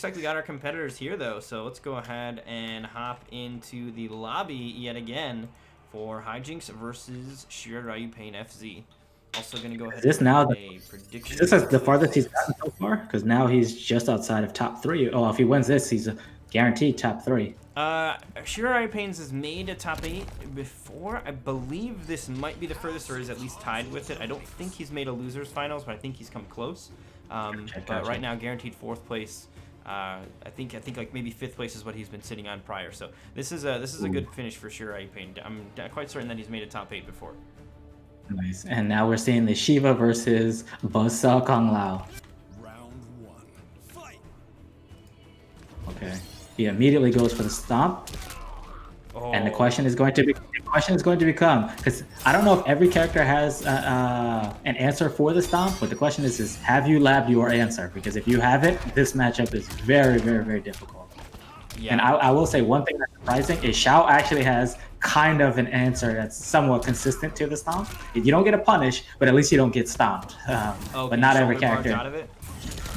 looks like we got our competitors here though, so let's go ahead and hop into the lobby yet again for Hijinx versus SRyu PainFZ. Also gonna go ahead. Is this now a prediction. This is the farthest he's gotten so far, because now he's just outside of top 3. Oh, if he wins this, he's a guaranteed top 3. SRyu Pains has made a top 8 before. I believe this might be the furthest, or is at least tied with it. I don't think he's made a losers finals, but I think he's come close. But right now, guaranteed 4th place. I think like maybe 5th place is what he's been sitting on prior. So this is a good finish for SRyu Pain. I'm quite certain that he's made a top 8 before. Nice. And now we're seeing the Shiva versus Buzzsaw Kung Lao. Round 1. Fight. Okay. He immediately goes for the stomp. Oh. And the question is going to become, because I don't know if every character has an answer for the stomp, but the question is have you labbed your answer? Because if you haven't, this matchup is very, very, very difficult. Yeah. And I will say one thing that's surprising is Xiao actually has kind of an answer that's somewhat consistent to the stomp. You don't get a punish, but at least you don't get stomped. But not every character. Out of it?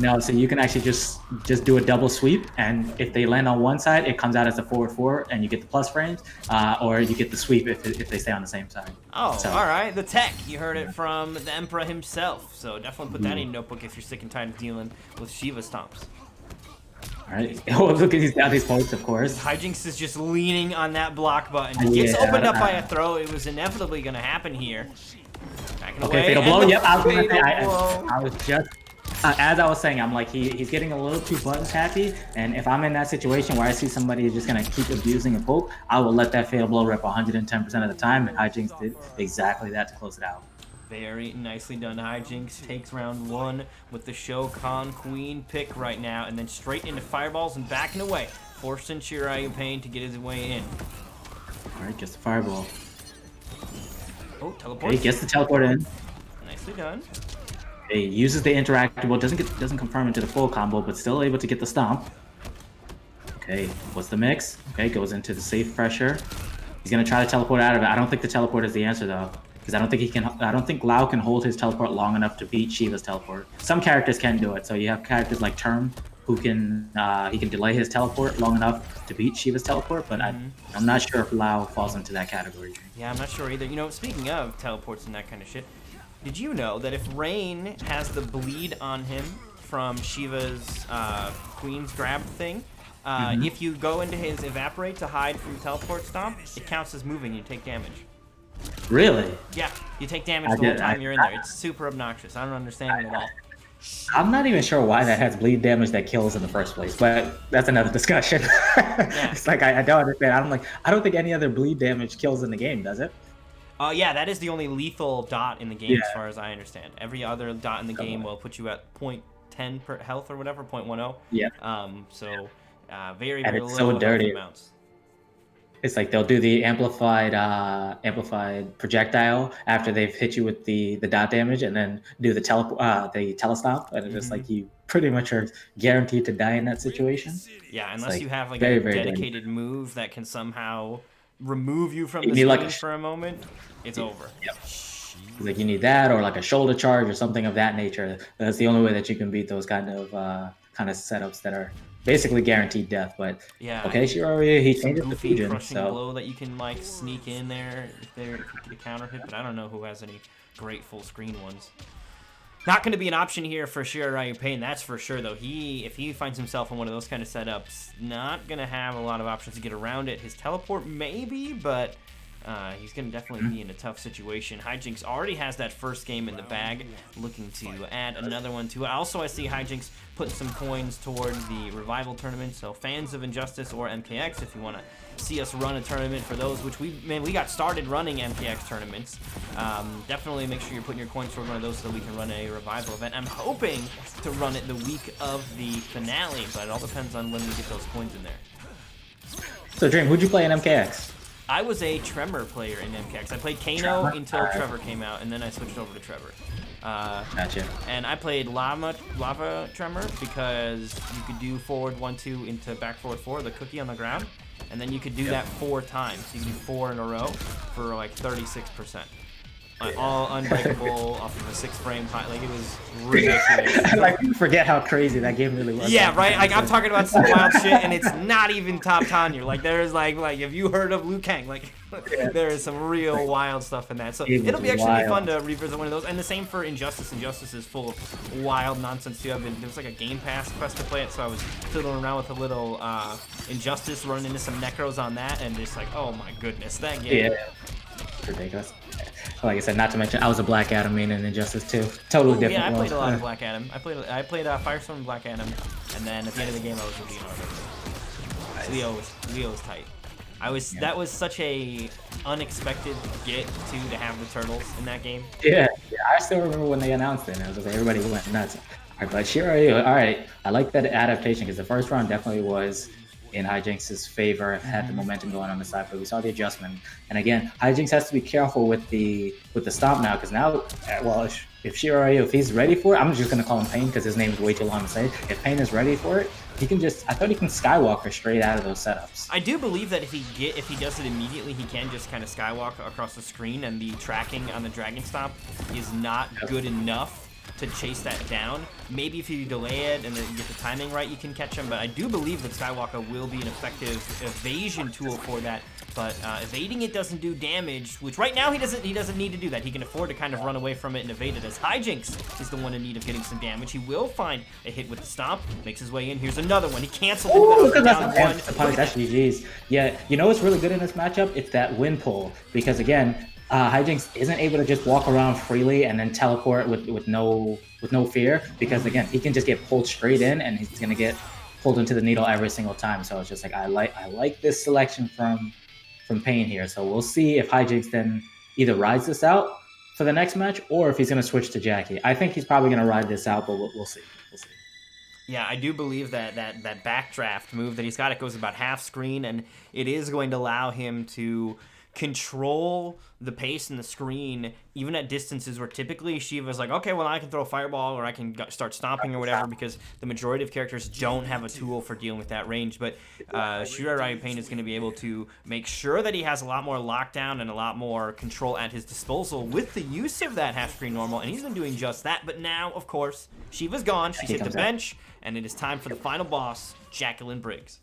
No, so you can actually just do a double sweep, and if they land on one side, it comes out as a forward 4, and you get the plus frames, or you get the sweep if they stay on the same side. Oh, so. All right, the tech. You heard it from the Emperor himself. So definitely put that in your notebook if you're sick and tired of dealing with Shiva stomps. All right. Oh, look at these down these points, of course. Hijinx is just leaning on that block button. He gets opened up by a throw. It was inevitably going to happen here. Okay, fatal blow. Yep, I was just... as I was saying, I'm like, he's getting a little too buttons happy, and if I'm in that situation where I see somebody just gonna keep abusing a poke, I will let that fatal blow rip 110% of the time, and Hijinx did exactly that to close it out. Very nicely done. Hijinx takes round 1 with the Shokan Queen pick right now, and then straight into fireballs and backing away, forcing SRyu Pain to get his way in. All right, gets the fireball. Oh, teleport. Okay, gets the teleport in. Nicely done. He uses the interactable, doesn't confirm into the full combo, but still able to get the stomp. Okay, what's the mix? Okay, goes into the safe pressure. He's gonna try to teleport out of it. I don't think the teleport is the answer though, because I don't think Lao can hold his teleport long enough to beat Shiva's teleport. Some characters can do it, so you have characters like Term who can he can delay his teleport long enough to beat Shiva's teleport, but I'm not sure if Lao falls into that category. Yeah, I'm not sure either. You know, speaking of teleports and that kind of shit, did you know that if Rain has the bleed on him from Shiva's Queen's grab thing, if you go into his evaporate to hide from teleport stomp, it counts as moving and you take damage. Really? Yeah, you take damage the whole time you're in there. It's super obnoxious. I don't understand it at all. I'm not even sure why that has bleed damage that kills in the first place, but that's another discussion. Yeah. It's like I don't understand. I don't think any other bleed damage kills in the game, does it? Yeah, that is the only lethal dot in the game as far as I understand. Every other dot in the game will put you at 0.10 per health or whatever, 0.10. Yeah. So very, very low so dirty amounts. It's like they'll do the amplified projectile after they've hit you with the dot damage, and then do the telestomp, and it's just like you pretty much are guaranteed to die in that situation. Yeah, unless you have like a dedicated move that can somehow remove you from the screen for a moment, it's over. Yep. Like you need that, or like a shoulder charge or something of that nature. That's the only way that you can beat those kind of setups that are basically guaranteed death. But yeah, okay, SRyu, he changes the fusion, crushing blow that you can like sneak in there if you get a counter hit, but I don't know who has any great full screen ones. Not going to be an option here for SRyu Pain, that's for sure, though. If he finds himself in one of those kind of setups, not going to have a lot of options to get around it. His teleport, maybe, but he's going to definitely be in a tough situation. Hijinx already has that first game in the bag, looking to add another one to it. Also, I see Hijinx putting some coins toward the Revival tournament, so fans of Injustice or MKX, if you want to see us run a tournament for those, which we got started running MKX tournaments. Definitely make sure you're putting your coins toward one of those so that we can run a Revival event. I'm hoping to run it the week of the finale, but it all depends on when we get those coins in there. So Dream, who'd you play in MKX? I was a Tremor player in MKX. I played Kano until Trevor came out, and then I switched over to Trevor. Gotcha. And I played Lava Tremor because you could do forward 1-2 into back forward 4, the cookie on the ground, and then you could do that 4 times. You could do 4 in a row for like 36%. all unbreakable off of a 6-frame high. Like, it was ridiculous. Like, you forget how crazy that game really was. Yeah, right. Like, I'm talking about some wild shit, and it's not even top Tanya. Like, there's like have you heard of Liu Kang? Like, there is some real wild stuff in that. So it'll be actually be fun to revisit one of those. And the same for Injustice. Injustice is full of wild nonsense too. There was like a Game Pass quest to play it, so I was fiddling around with a little Injustice, running into some necros on that, and just like, oh my goodness, that game. Yeah, ridiculous. Like I said, not to mention, I was a Black Adam main in Injustice too. Totally different. Yeah, I played a lot of Black Adam. I played Firestorm and Black Adam, and then at the end of the game, I was with Leonardo. Leo was tight. That was such a unexpected get to have the turtles in that game. Yeah, I still remember when they announced it. And it was like everybody went nuts. All right, but SRyu, all right, I like that adaptation because the first round definitely was in Hijinx's favor, had the momentum going on the side, but we saw the adjustment. And again, Hijinx has to be careful with the stomp now, because now, well, if SRyu, if he's ready for it, I'm just gonna call him Pain because his name is way too long to say. If Pain is ready for it, he can just, I thought he can Skywalker straight out of those setups. I do believe that if he does it immediately, he can just kind of Skywalk across the screen, and the tracking on the Dragon Stomp is not good enough to chase that down. Maybe if you delay it and then get the timing right, you can catch him, but I do believe that Skywalker will be an effective evasion tool for that. But evading it doesn't do damage, which right now he doesn't need to do that. He can afford to kind of run away from it and evade it, as Hijinx is the one in need of getting some damage. He will find a hit with the stomp, makes his way in. Here's another one. He canceled it down one. That's GG's. Yeah, you know what's really good in this matchup? It's that wind pull, because again, Hijinx isn't able to just walk around freely and then teleport with no fear, because again, he can just get pulled straight in and he's gonna get pulled into the needle every single time. So it's just like I like this selection from Pain here. So we'll see if Hijinx then either rides this out for the next match or if he's gonna switch to Jackie. I think he's probably gonna ride this out, but we'll see. We'll see. Yeah, I do believe that backdraft move that he's got, it goes about half screen, and it is going to allow him to control the pace in the screen, even at distances where typically Shiva's like, okay, well, I can throw a fireball or I can start stomping or whatever, because the majority of characters don't have a tool for dealing with that range. But SRyu Pain is going to be able to make sure that he has a lot more lockdown and a lot more control at his disposal with the use of that half-screen normal, and he's been doing just that. But now, of course, Shiva's gone. She's hit the bench, and it is time for the final boss, Jacqueline Briggs.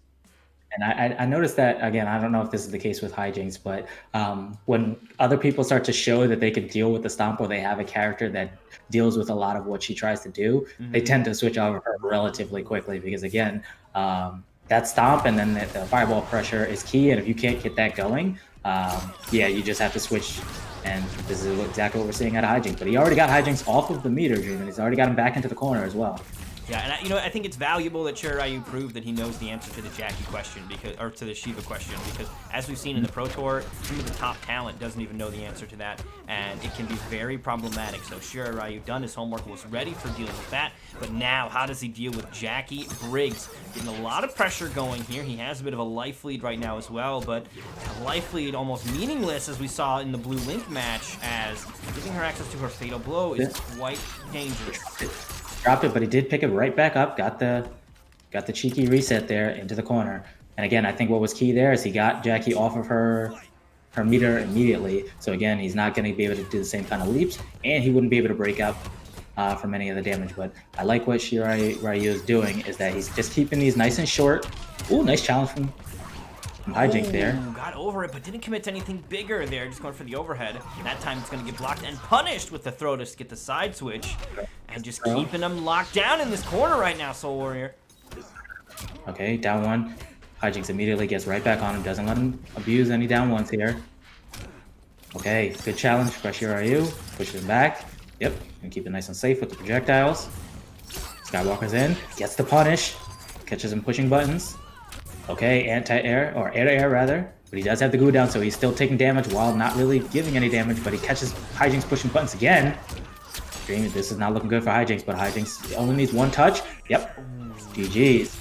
And I noticed that, again, I don't know if this is the case with Hijinx, but when other people start to show that they can deal with the stomp, or they have a character that deals with a lot of what she tries to do, they tend to switch over her relatively quickly, because again, that stomp and then the fireball pressure is key, and if you can't get that going, yeah, you just have to switch. And this is exactly what we're seeing out of Hijinx. But he already got Hijinx off of the meter dream, and he's already got him back into the corner as well. Yeah, and I think it's valuable that SRyu proved that he knows the answer to the Jackie question, or to the Shiva question, because as we've seen in the Pro Tour, some of the top talent doesn't even know the answer to that, and it can be very problematic. So SRyu done his homework, was ready for dealing with that, but now how does he deal with Jackie Briggs? Getting a lot of pressure going here. He has a bit of a life lead right now as well, but a life lead almost meaningless, as we saw in the Blue Link match, as giving her access to her fatal blow is quite dangerous. Dropped it, but he did pick it right back up. Got the cheeky reset there into the corner. And again, I think what was key there is he got Jackie off of her meter immediately. So again, he's not going to be able to do the same kind of leaps, and he wouldn't be able to break up from any of the damage. But I like what SRyu is doing, is that he's just keeping these nice and short. Ooh, nice challenge from Hijinx there. Got over it, but didn't commit to anything bigger there. Just going for the overhead. That time it's going to get blocked and punished with the throw to get the side switch. And just keeping them locked down in this corner right now, Soul Warrior. Okay, down one. Hijinx immediately gets right back on him. Doesn't let him abuse any down ones here. Okay, good challenge for SRyu. Pushes him back. Yep, and keep it nice and safe with the projectiles. Skywalker's in. Gets the punish. Catches him pushing buttons. Okay, anti-air, or air-to-air rather, but he does have the glue down, so he's still taking damage while not really giving any damage, but he catches Hijinx pushing buttons again. This is not looking good for Hijinx, but Hijinx only needs one touch. Yep, GG's.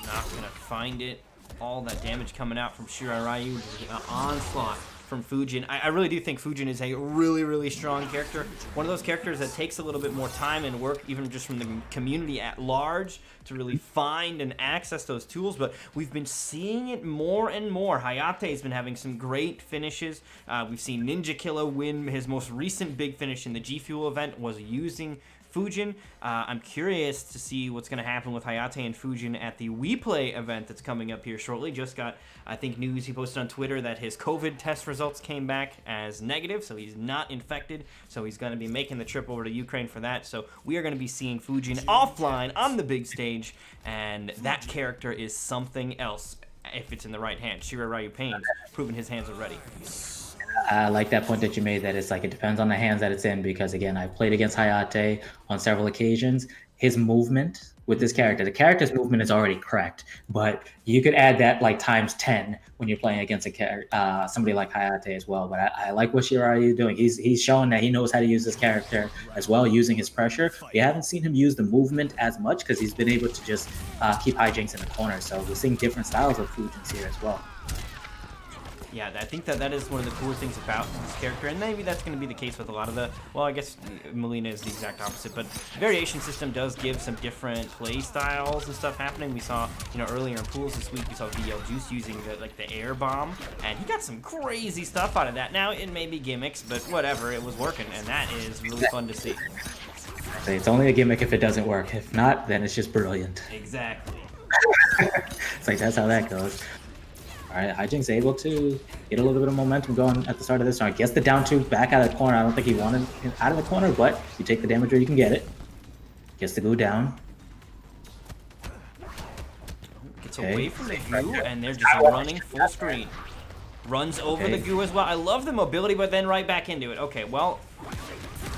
Not gonna find it. All that damage coming out from SRyu, just getting an onslaught from Fujin. I really do think Fujin is a really, really strong character. One of those characters that takes a little bit more time and work, even just from the community at large, to really find and access those tools, but we've been seeing it more and more. Hayate has been having some great finishes. We've seen Ninja Killa win his most recent big finish in the G Fuel event was using Fujin. I'm curious to see what's going to happen with Hayate and Fujin at the We Play event that's coming up here shortly. Just got, I think, news he posted on Twitter that his COVID test results came back as negative, so he's not infected. So he's going to be making the trip over to Ukraine for that. So we are going to be seeing Fujin offline on the big stage, and that character is something else if it's in the right hand. SRyu Pain's proven his hands already. I like that point that you made, that it's like it depends on the hands that it's in, because again, I've played against Hayate on several occasions. His movement with this character, the character's movement is already correct, but you could add that like times 10 when you're playing against a somebody like Hayate as well. But I like what SRyu is doing. He's showing that he knows how to use this character as well, using his pressure. We haven't seen him use the movement as much because he's been able to just keep Hijinx in the corner. So we're seeing different styles of Fujins here as well. Yeah, I think that is one of the coolest things about this character, and maybe that's going to be the case with a lot of the, well, I guess Melina is the exact opposite, but variation system does give some different play styles and stuff happening. We saw, earlier in pools this week, we saw VL Juice using the air bomb, and he got some crazy stuff out of that. Now, it may be gimmicks, but whatever, it was working, and that is really fun to see. It's only a gimmick if it doesn't work. If not, then it's just brilliant. Exactly. It's like, that's how that goes. All right, Hijinx able to get a little bit of momentum going at the start of this round. Gets the down two back out of the corner. I don't think he wanted him out of the corner, but you take the damage where you can get it. Gets the goo down. Gets away from the goo, and they're just running full screen. Runs over the goo as well. I love the mobility, but then right back into it. Okay, well,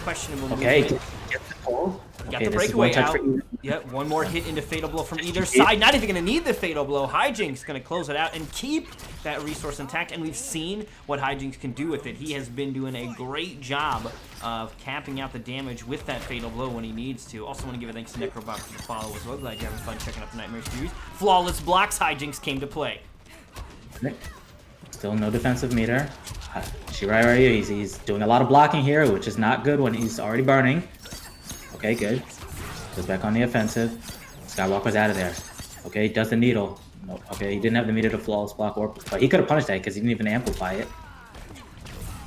questionable movement. Get the pull. Got the breakaway out. Yep, one more hit into Fatal Blow from either side. Not even going to need the Fatal Blow. Hijinx going to close it out and keep that resource intact. And we've seen what Hijinx can do with it. He has been doing a great job of capping out the damage with that Fatal Blow when he needs to. Also want to give a thanks to Necrobot for the follow as well. Glad you're having fun checking out the Nightmare series. Flawless blocks. Hijinx came to play. Still no defensive meter. SRyu, he's doing a lot of blocking here, which is not good when he's already burning. Okay, good. Goes back on the offensive. Skywalker's out of there. Okay, does the needle. No, okay, he didn't have the meter to flawless block, but he could have punished that because he didn't even amplify it.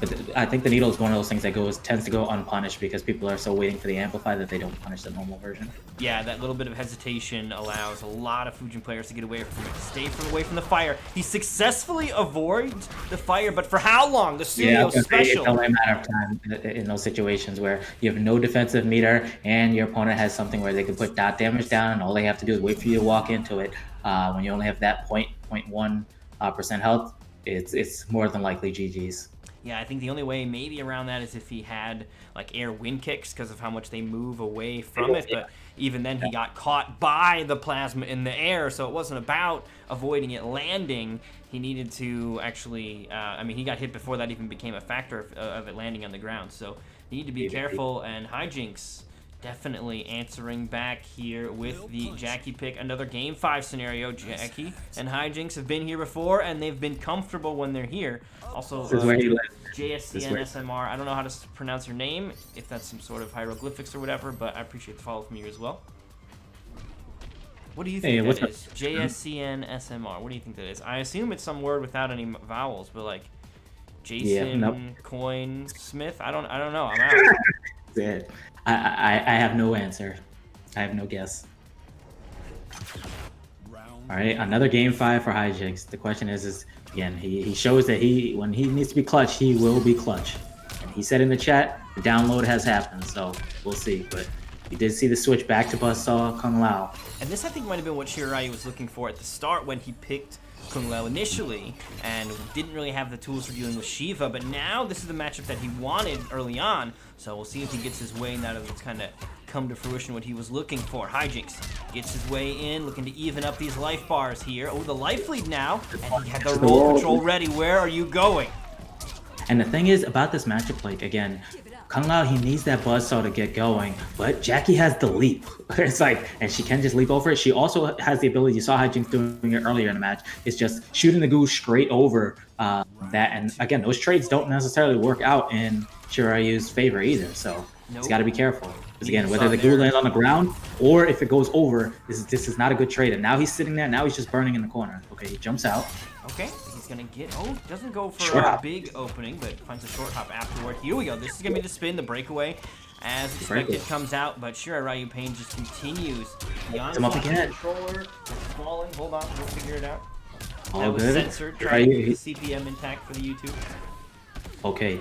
But I think the needle is one of those things that tends to go unpunished because people are so waiting for the amplify that they don't punish the normal version. Yeah, that little bit of hesitation allows a lot of Fujin players to get away from it, stay away from the fire. He successfully avoids the fire, but for how long? The studio special. It's only a matter of time in those situations where you have no defensive meter and your opponent has something where they can put dot damage down, and all they have to do is wait for you to walk into it. When you only have that 0.1% health, it's more than likely GG's. Yeah, I think the only way maybe around that is if he had like air wind kicks because of how much they move away from it. But even then, he got caught by the plasma in the air, so it wasn't about avoiding it landing. He needed to actually, I mean, he got hit before that even became a factor of it landing on the ground. So you need to be careful, and Hijinx definitely answering back here with the Jackie pick. Another Game 5 scenario. Jackie and Hijinx have been here before, and they've been comfortable when they're here. Also, JSCN SMR. I don't know how to pronounce your name, if that's some sort of hieroglyphics or whatever, but I appreciate the follow from you as well. What do you think that is? JSCN SMR. What do you think that is? I assume it's some word without any vowels, but like Jason Coin Smith. I don't know. I'm out. That's it. I have no answer. I have no guess. All right, another Game 5 for Hijinx. The question is again, he shows that when he needs to be clutch, he will be clutch. And he said in the chat, the download has happened, so we'll see. But you did see the switch back to Buzzsaw Kung Lao. And this, I think, might have been what SRyu was looking for at the start when he picked Kung Lao initially, and didn't really have the tools for dealing with Shiva, but now this is the matchup that he wanted early on, so we'll see if he gets his way now that it's kind of come to fruition what he was looking for. Hijinx gets his way in, looking to even up these life bars here. Oh, the life lead now, and he had the roll control ready. Where are you going? And the thing is about this matchup, like, again, Kung Lao, he needs that buzzsaw to get going, but Jackie has the leap. It's like, and she can just leap over it. She also has the ability, you saw Hijinx doing it earlier in the match, it's just shooting the goo straight over that. And again, those trades don't necessarily work out in SRyu's favor either, so he's got to be careful. Because again, whether the goo lands on the ground or if it goes over, this is not a good trade. And now he's sitting there, now he's just burning in the corner. Okay, he jumps out. Okay, he's gonna get, doesn't go for a big opening, but finds a short hop afterward. Here we go, this is gonna be the spin, the breakaway, as expected comes out, but SRyu Pain just continues. The onslaught controller is falling, hold on, we'll figure it out. All that was good. censored, trying to keep the CPM intact for the YouTube. Okay,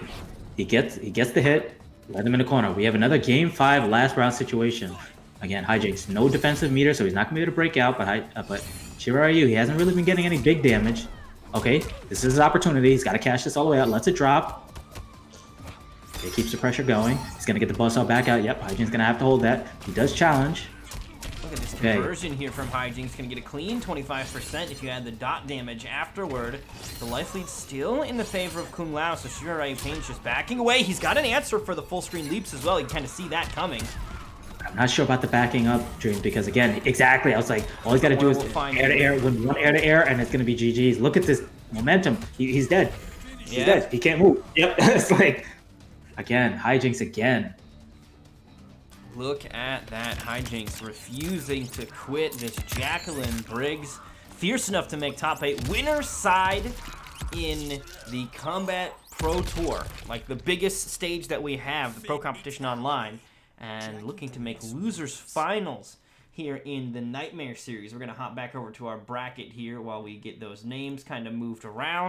he gets the hit, let him in the corner. We have another game 5 last round situation. Again, Hijinx, no defensive meter, so he's not gonna be able to break out, but SRyu, he hasn't really been getting any big damage. Okay, this is his opportunity. He's got to cash this all the way out. Lets it drop. Okay, keeps the pressure going. He's going to get the buzzsaw back out. Yep, Hijinx going to have to hold that. He does challenge. Look at this conversion here from Hijinx. Going to get a clean 25% if you add the dot damage afterward. The life lead's still in the favor of Kung Lao, so SRyu Pain's just backing away. He's got an answer for the full screen leaps as well. You can kind of see that coming. I'm not sure about the backing up, Dream, because again, exactly, I was like, all he's got to do is air to air, win one air to air, and it's going to be GG's. Look at this momentum. He's dead. He's dead. He can't move. Yep. It's like, again, Hijinx again. Look at that. Hijinx refusing to quit this Jacqueline Briggs. Fierce enough to make top 8. Winner's side in the Combat Pro Tour. Like the biggest stage that we have, the Pro Competition Online. And looking to make losers finals here in the Nightmare series. We're going to hop back over to our bracket here while we get those names kind of moved around.